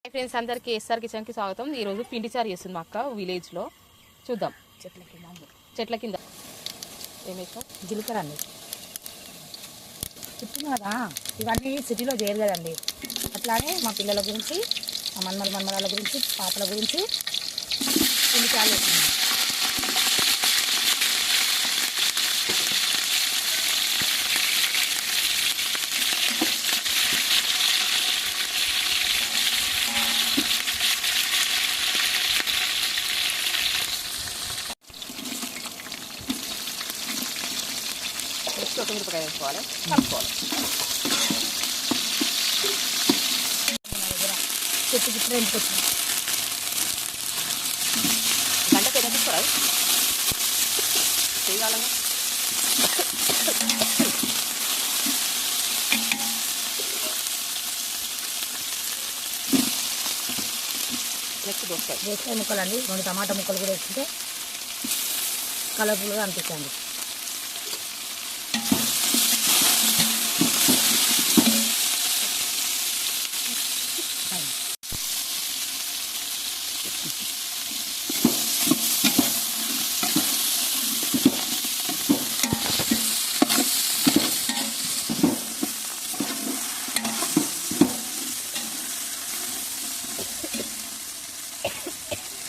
Friends అందరికీ SR కిచెన్కి స్వాగతం. ఈరోజు పిండి చారు చేస్తుంది మా అక్క విలేజ్లో. చూద్దాం. చెట్ల కింద ఏం వేస్తాం? జీలకర్ర అండి. చెప్తున్నా కదా, ఇవన్నీ సిటీలో చేయరు కదండి. అట్లానే మా పిల్లల గురించి, మా మన్మరాల గురించి, పాపల గురించి పిండి చారు చేస్తున్నాం. కొత్తిమీరపకాయ వేసుకోవాలి, కలుపుకోవాలి. చెట్టు గిట్ట ఎంపుకొచ్చింది. గంటకు ఏదైనా తీసుకోరా చేయాలంగా. నెక్స్ట్ దోసకాయ ముక్కలు అండి. 2 టమాటా ముక్కలు కూడా వేసుకుంటే కలర్ఫుల్గా అనిపిస్తుంది.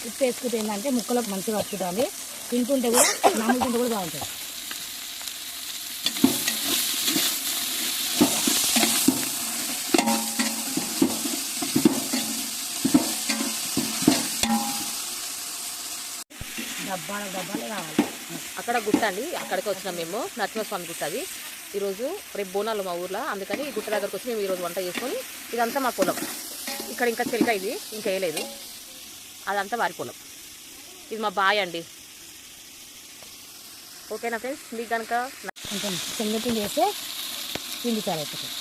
ఉప్పు వేసుకుంటే ఏంటంటే ముక్కలకు మంచిగా వచ్చుతుంది. తింటుంటే కూడా నమ్ముతుంటే కూడా బాగుంటుంది. డబ్బాలు కావాలి. అక్కడ గుట్ట అండి, అక్కడికి వచ్చినాం మేము. నరసింహస్వామి గుట్ట అది. ఈరోజు రేపు బోనాలు మా ఊర్లో, అందుకని ఈ గుట్ట దగ్గరకు వచ్చి మేము ఈరోజు వంట చేసుకొని, ఇదంతా మా పొలం. ఇక్కడ ఇంకా చిలక ఇది ఇంకా వేయలేదు, అదంతా వారి పొలం. ఇది మా బాయ్ అండి. ఓకేనా ఫ్రెండ్స్? మీకు కనుక కొంచెం శనగపిండి వేస్తే పిండి చారు అయిపోతుంది.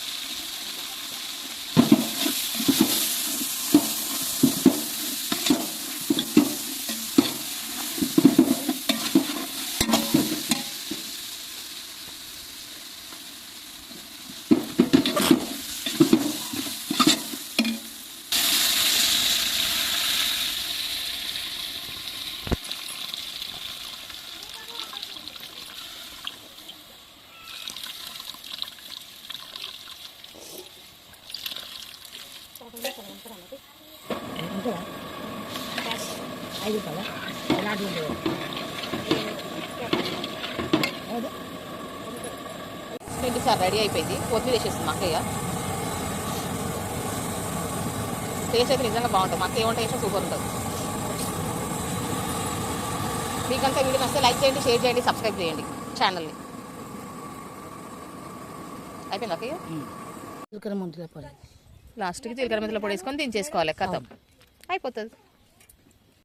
ఉంటుందా? 5 రూపాయలు ఎలాంటి ఉంటుంది? పిండి చారు రెడీ అయిపోయింది. కొత్తిమీర వేసేస్తుంది మా అక్కయ్య. టేస్ట్ అయితే నిజంగా బాగుంటుంది. మా అక్క ఏమంటే వేసినా సూపర్ ఉంటుంది. మీకంతా వీడియో నచ్చితే లైక్ చేయండి, షేర్ చేయండి, సబ్స్క్రైబ్ చేయండి ఛానల్ని. అయిపోయింది అక్కయ్య. జీలకర్ర మెంతుల పొడి లాస్ట్కి జీలకర్ర మెంతుల పొడి వేసుకొని దించేసుకోవాలి. కథం అయిపోతుంది.